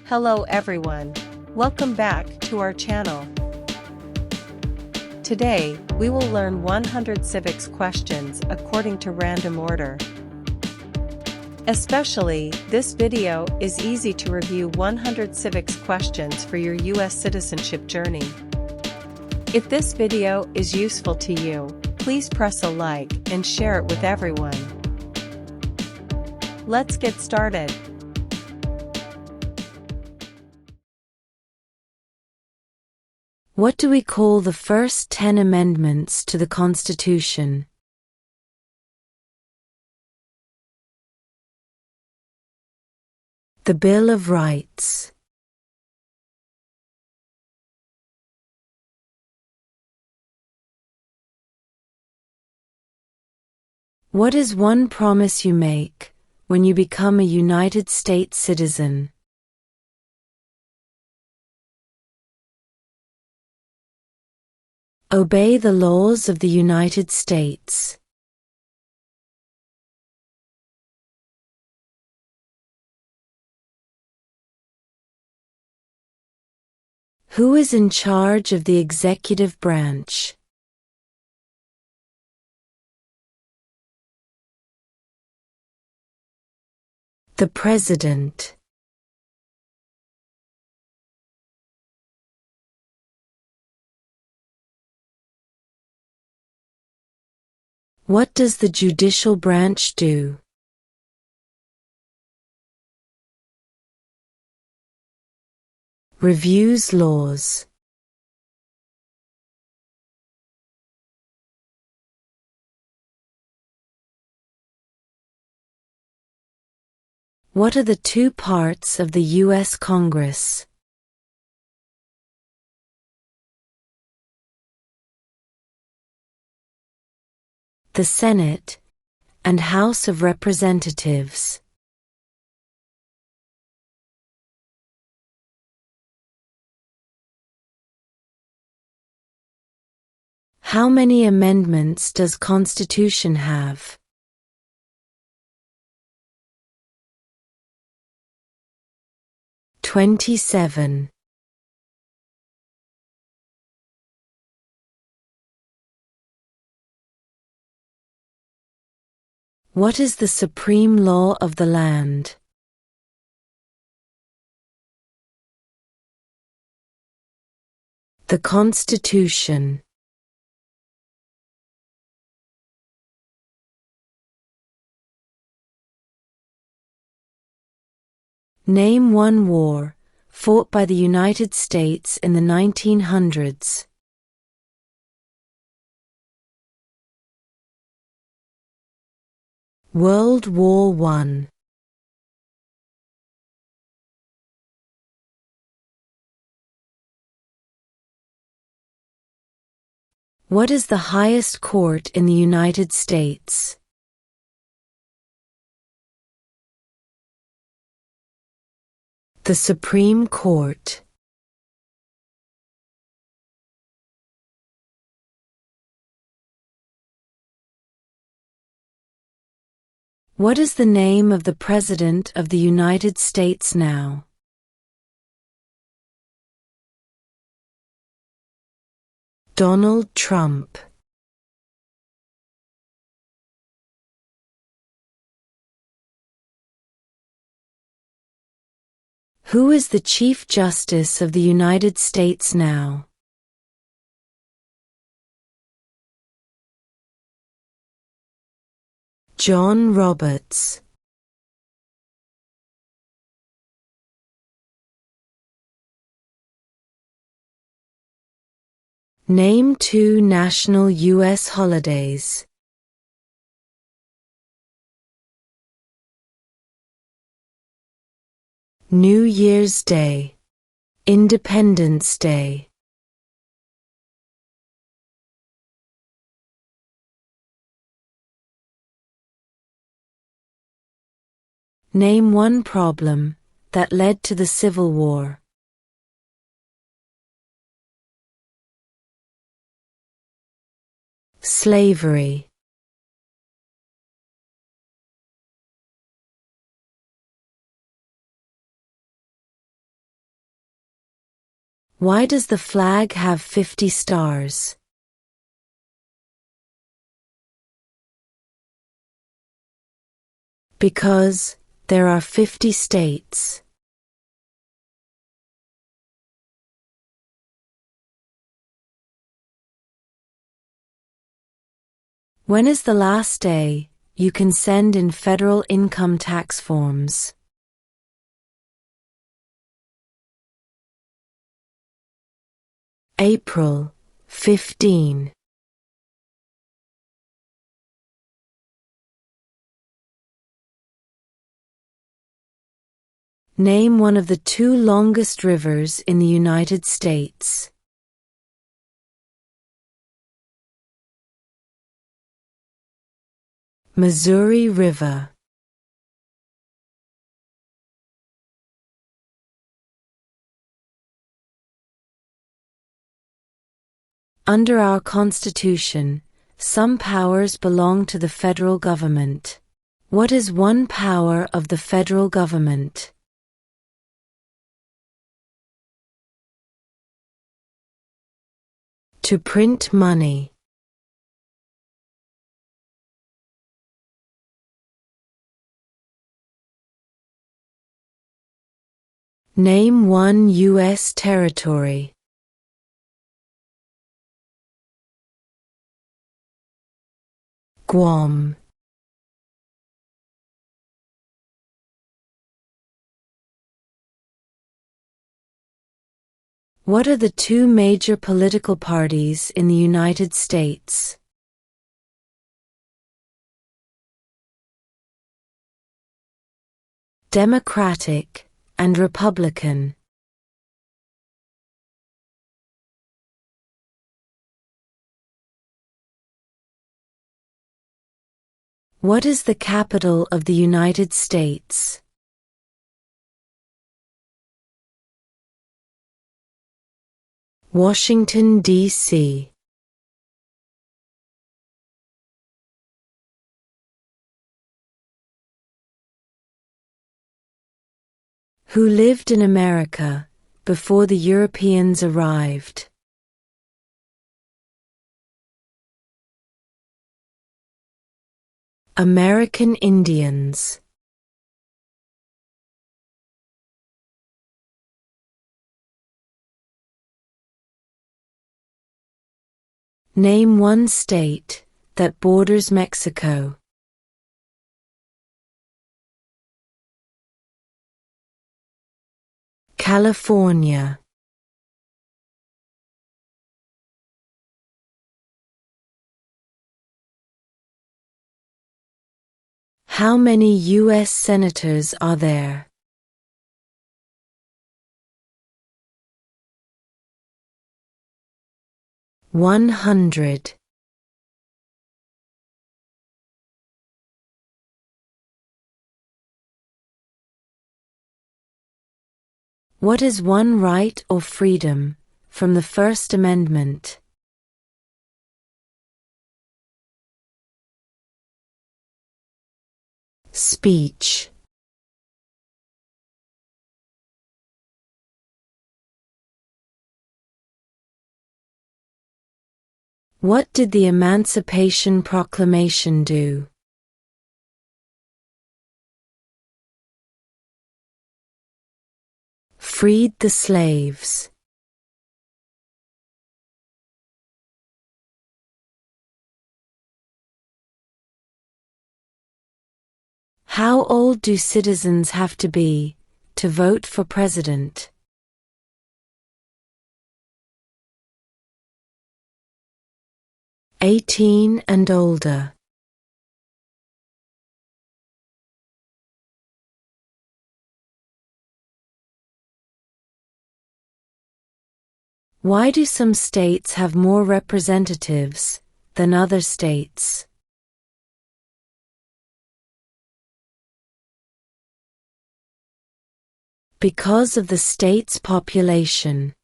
Hello everyone. Welcome back to our channel. Today, we will learn 100 civics questions according to random order. Especially, this video is easy to review 100 civics questions for your US citizenship journey. If this video is useful to you, please press a like and share it with everyone. Let's get started. What do we call the first 10 amendments to the Constitution? The Bill of Rights. What is one promise you make when you become a United States citizen? Obey the laws of the United States. Who is in charge of the executive branch? The President. What does the judicial branch do? Reviews laws. What are the two parts of the U.S. Congress? The Senate and House of Representatives. How many amendments does Constitution have? "27". What is the supreme law of the land? The Constitution. Name one war fought by the United States in the 1900s. World War I. What is the highest court in the United States? The Supreme Court. What is the name of the President of the United States now? Donald Trump. Who is the Chief Justice of the United States now? John Roberts. Name two national U.S. holidays. New Year's Day, Independence Day. Name one problem that led to the Civil War. Slavery. Why does the flag have 50 stars? Because there are 50 states. When is the last day you can send in federal income tax forms? April 15. Name one of the 2 longest rivers in the United States. Missouri River. Under our Constitution, some powers belong to the federal government. What is one power of the federal government? To print money. Name one U.S. territory. Guam. What are the 2 major political parties in the United States? Democratic and Republican. What is the capital of the United States? Washington, D.C. Who lived in America before the Europeans arrived? American Indians. Name one state that borders Mexico. California. How many U.S. senators are there? $100. What is one right or freedom from the First Amendment? Speech. What did the Emancipation Proclamation do? Freed the slaves. How old do citizens have to be to vote for president? 18 and older. Why do some states have more representatives than other states? Because of the state's population.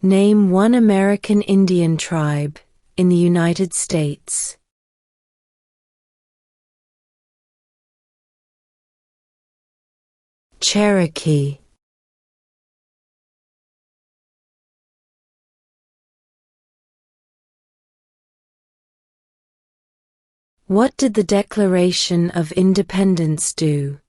Name one American Indian tribe in the United States. Cherokee. What did the Declaration of Independence do?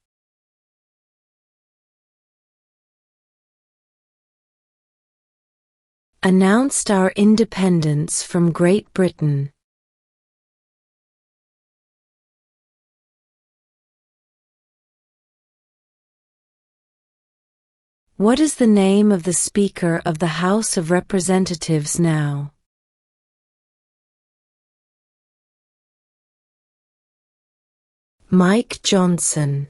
Announced our independence from Great Britain. What is the name of the Speaker of the House of Representatives now? Mike Johnson.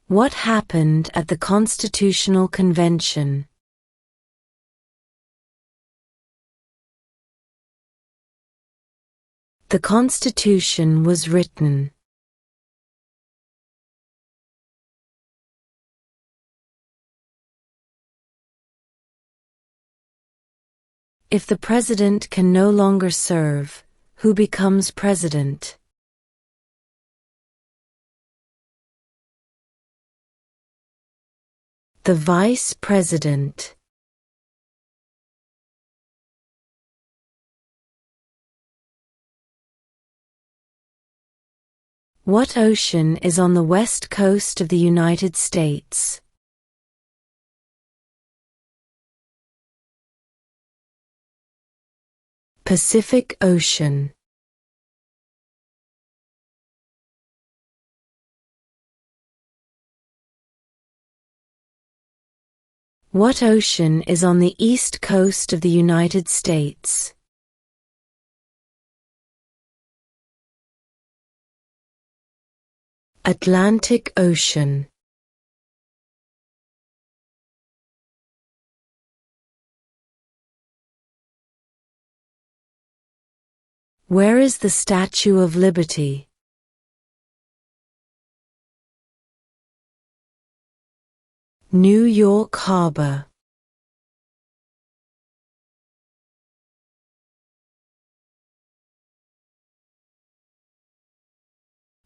What happened at the Constitutional Convention? The Constitution was written. If the president can no longer serve, who becomes president? The vice president. What ocean is on the west coast of the United States? Pacific Ocean. What ocean is on the east coast of the United States? Atlantic Ocean. Where is the Statue of Liberty? New York Harbor.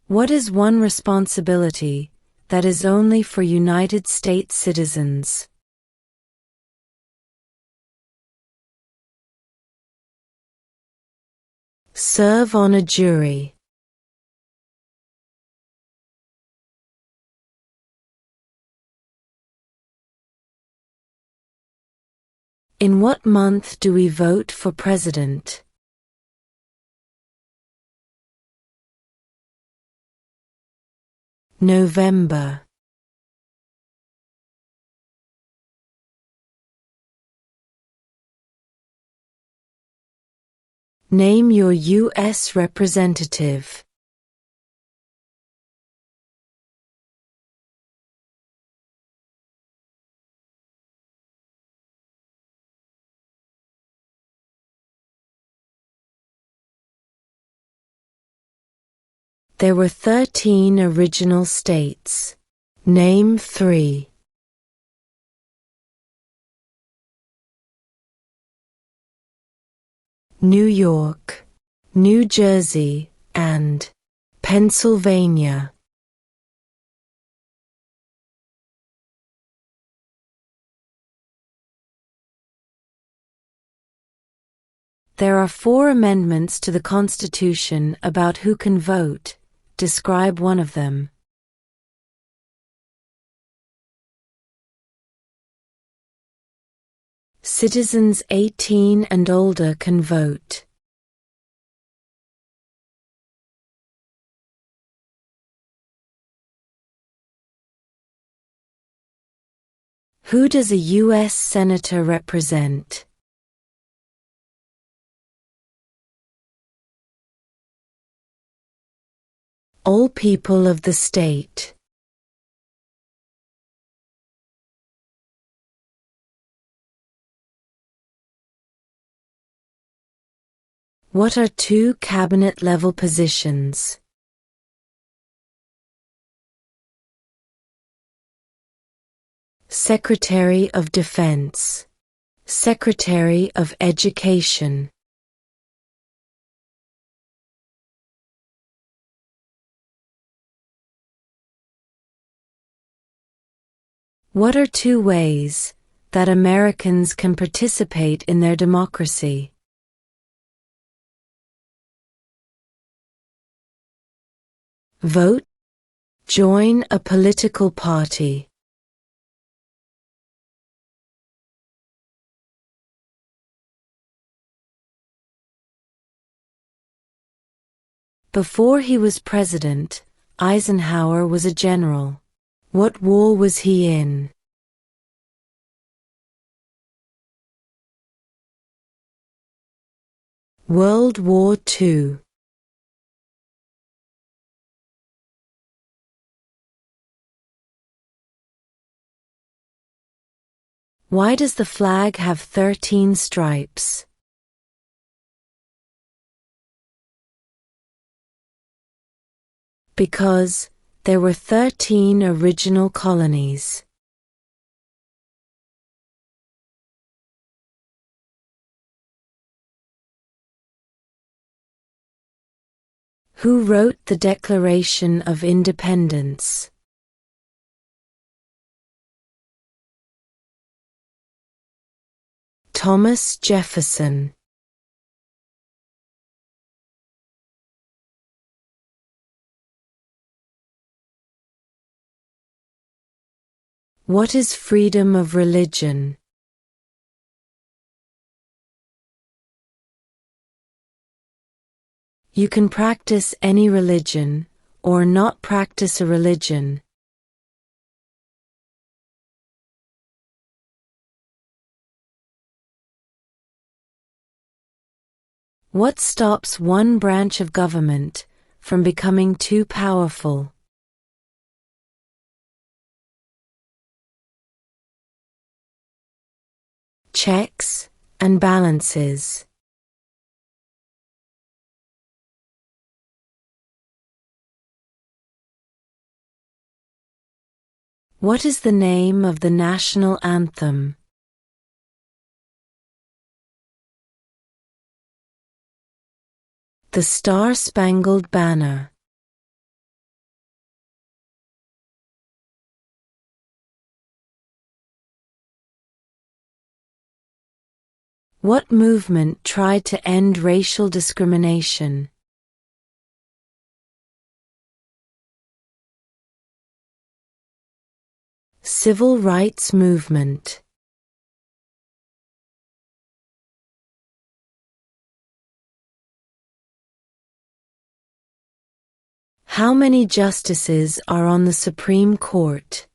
What is one responsibility that is only for United States citizens? Serve on a jury. In what month do we vote for president? November. Name your U.S. representative. There were 13 original states. Name 3. New York, New Jersey, and Pennsylvania. There are 4 amendments to the Constitution about who can vote. Describe one of them. Citizens 18 and older can vote. Who does a U.S. Senator represent? All people of the state. What are 2 cabinet-level positions? Secretary of Defense. Secretary of Education. What are two ways that Americans can participate in their democracy? Vote. Join a political party. Before he was president, Eisenhower was a general. What war was he in? World War II. Why does the flag have 13 stripes? Because there were 13 original colonies. Who wrote the Declaration of Independence? Thomas Jefferson. What is freedom of religion? You can practice any religion, or not practice a religion. What stops one branch of government from becoming too powerful? Checks and balances. What is the name of the national anthem? The Star-Spangled Banner. What movement tried to end racial discrimination? Civil rights movement. How many justices are on the Supreme Court?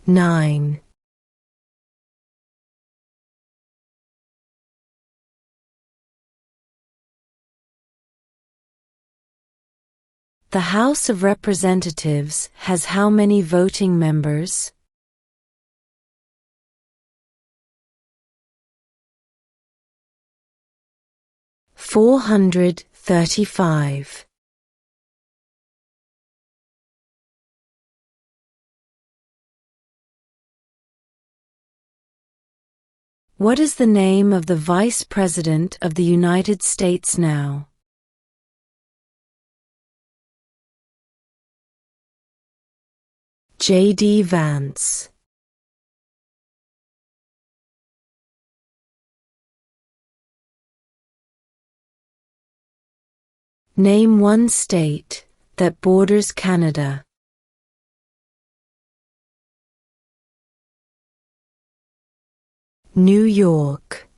9. The House of Representatives has how many voting members? 435. What is the name of the Vice President of the United States now? J.D. Vance. Name one state that borders Canada. New York.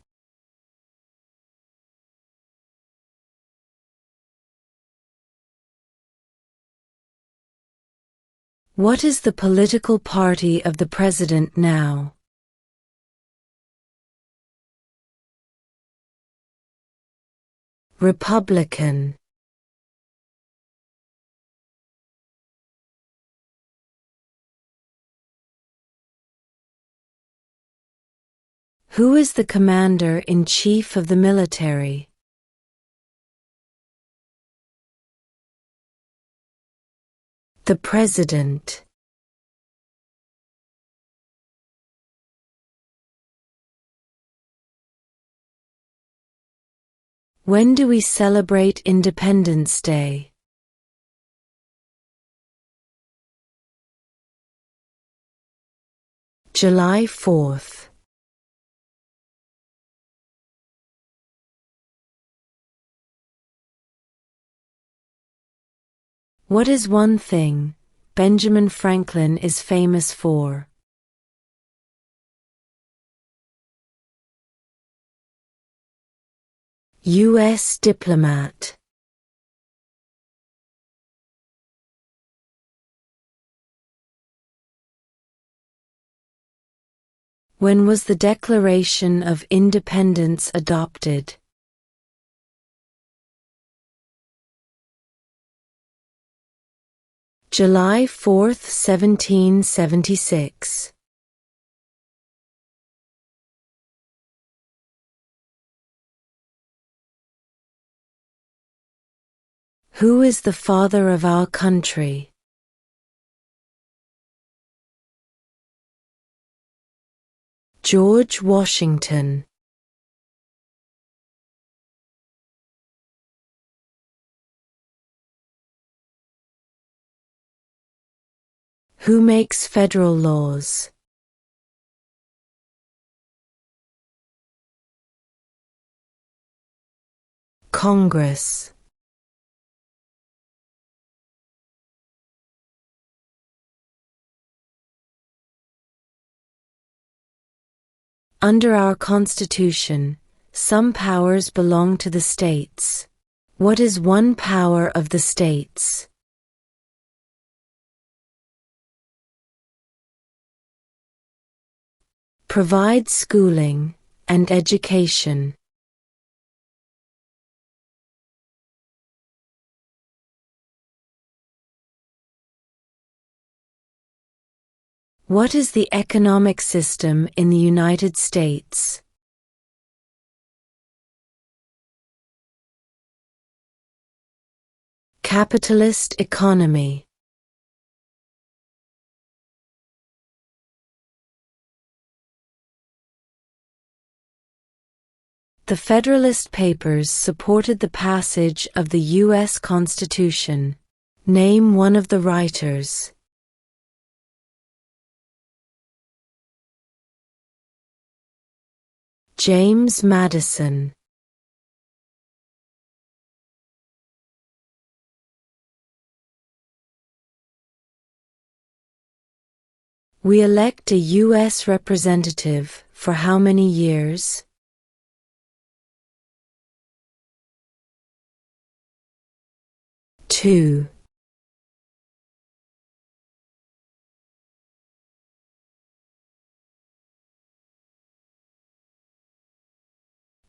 What is the political party of the president now? Republican. Who is the commander-in-chief of the military? The President. When do we celebrate Independence Day? July 4th. What is one thing Benjamin Franklin is famous for? U.S. diplomat. When was the Declaration of Independence adopted? July 4th, 1776. Who is the father of our country? George Washington. Who makes federal laws? Congress. Under our Constitution, some powers belong to the states. What is one power of the states? Provide schooling and education. What is the economic system in the United States? Capitalist economy. The Federalist Papers supported the passage of the U.S. Constitution. Name one of the writers. James Madison. We elect a U.S. representative for how many years? 2.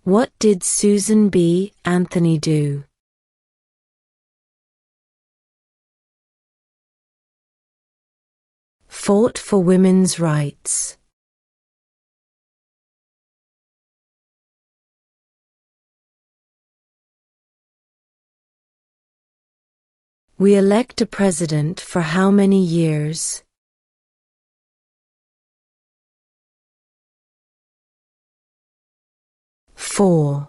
What did Susan B. Anthony do? Fought for women's rights. We elect a president for how many years? 4.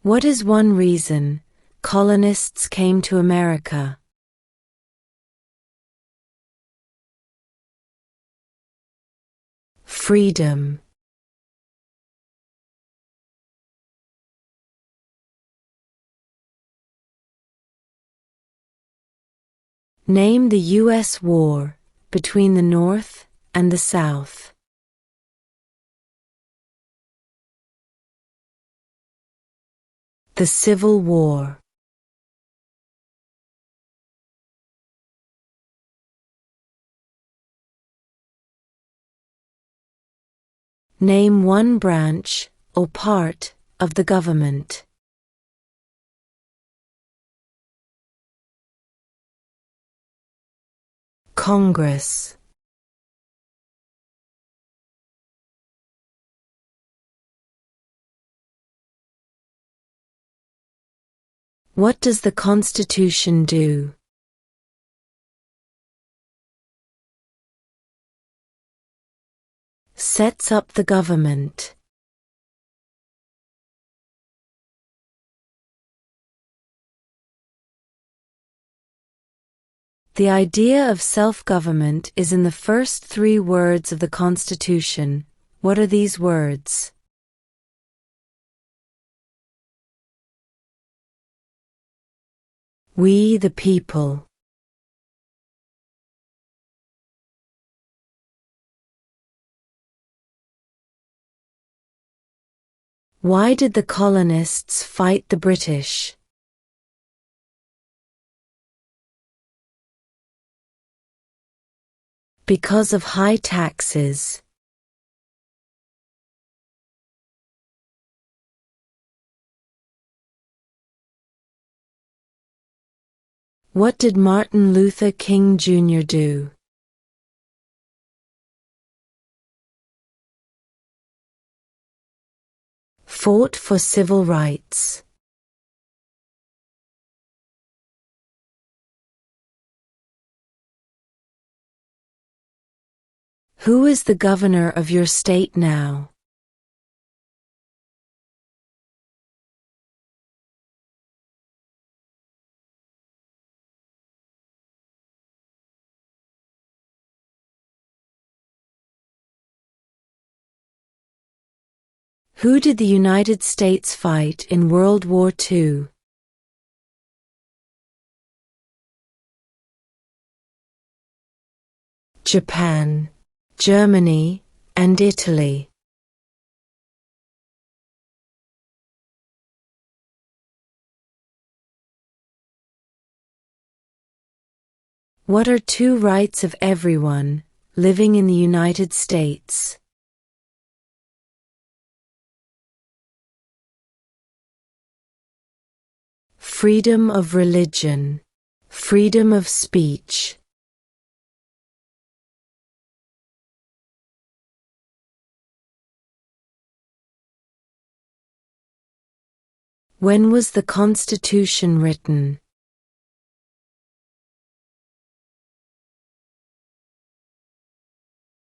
What is one reason colonists came to America? Freedom. Name the U.S. war between the North and the South. The Civil War. Name one branch or part of the government. Congress. What does the Constitution do? Sets up the government. The idea of self-government is in the first 3 words of the Constitution. What are these words? We the people. Why did the colonists fight the British? Because of high taxes. What did Martin Luther King Jr. do? Fought for civil rights. Who is the governor of your state now? Who did the United States fight in World War II? Japan, Germany, and Italy. What are 2 rights of everyone living in the United States? Freedom of religion, freedom of speech. When was the Constitution written?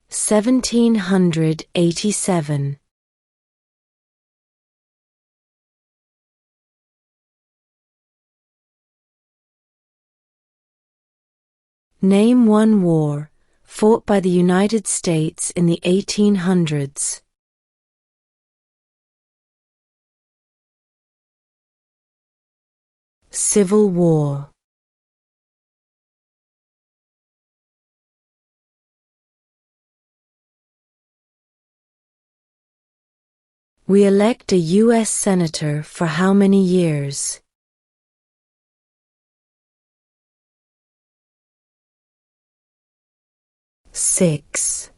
(1787). Name 1 war fought by the United States in the 1800s. Civil War. We elect a U.S. Senator for how many years? Six.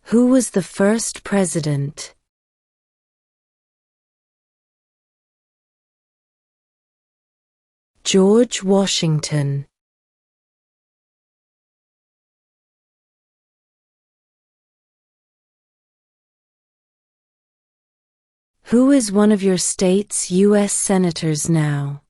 Who was the first president? George Washington. Who is one of your state's U.S. senators now?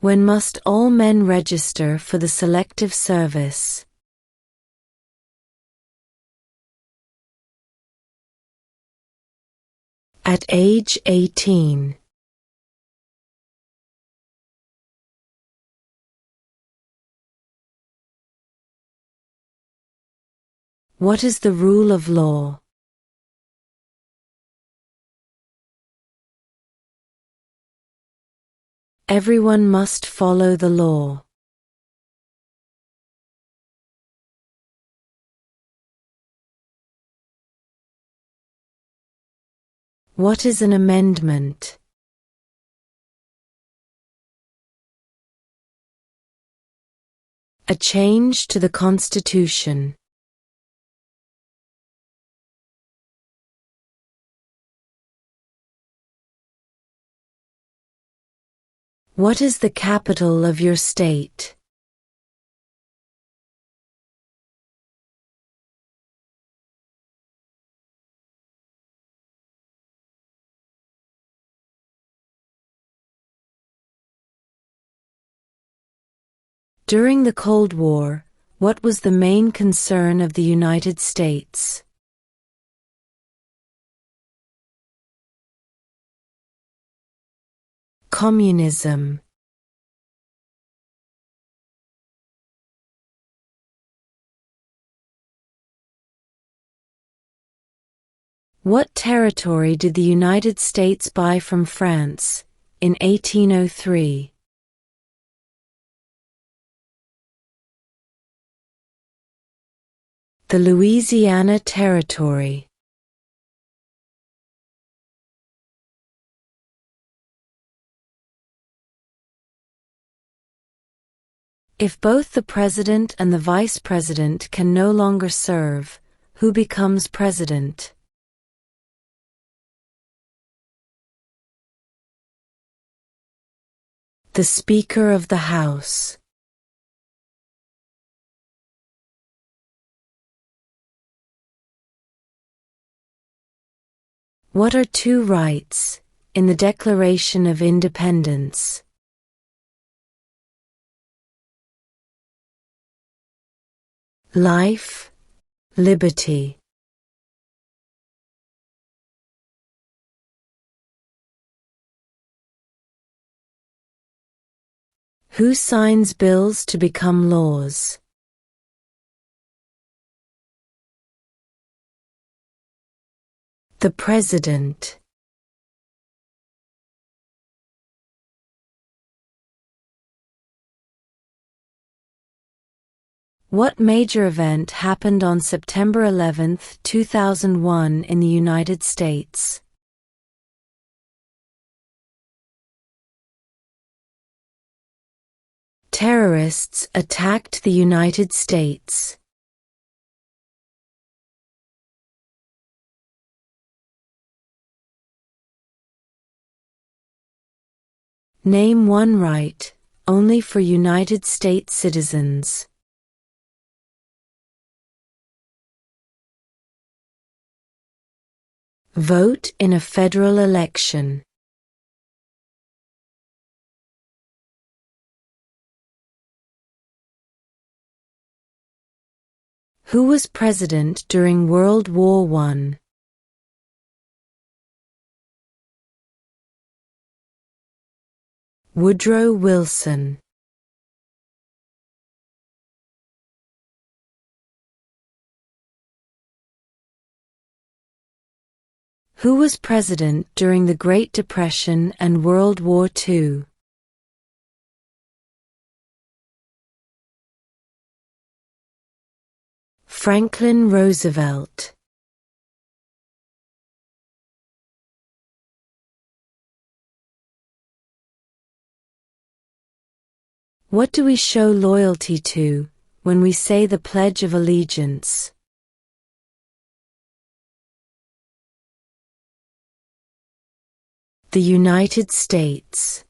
When must all men register for the Selective Service? At age 18. What is the rule of law? Everyone must follow the law. What is an amendment? A change to the Constitution. What is the capital of your state? During the Cold War, what was the main concern of the United States? Communism. What territory did the United States buy from France in 1803? The Louisiana Territory. If both the president and the vice president can no longer serve, who becomes president? The Speaker of the House. What are two rights in the Declaration of Independence? Life, liberty. Who signs bills to become laws? The President. What major event happened on September 11, 2001 in the United States? Terrorists attacked the United States. Name one right, only for United States citizens. Vote in a federal election. Who was president during World War I? Woodrow Wilson. Who was president during the Great Depression and World War II? Franklin Roosevelt. What do we show loyalty to when we say the Pledge of Allegiance? The United States.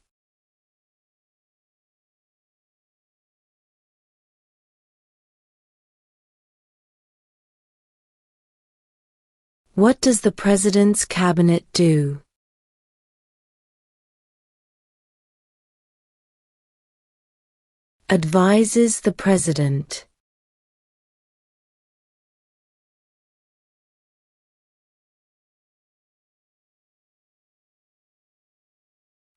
What does the President's Cabinet do? Advises the President.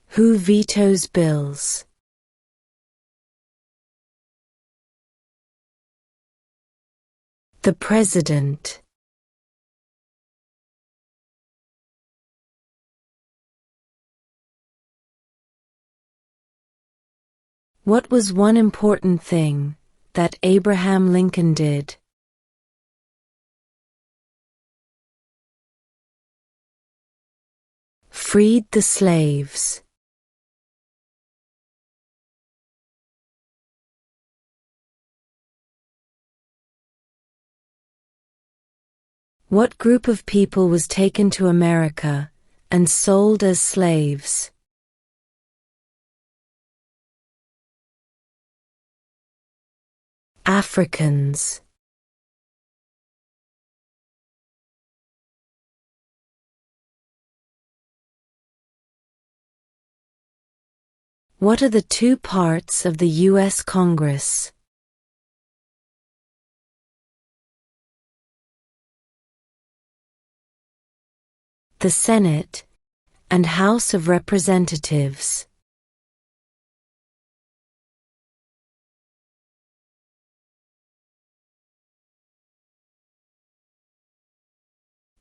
Who vetoes bills? The President. What was one important thing that Abraham Lincoln did? Freed the slaves. What group of people was taken to America and sold as slaves? Africans. What are the two parts of the U.S. Congress? The Senate and House of Representatives.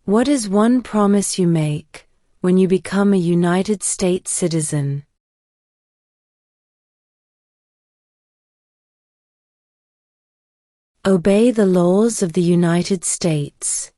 What is one promise you make when you become a United States citizen? Obey the laws of the United States.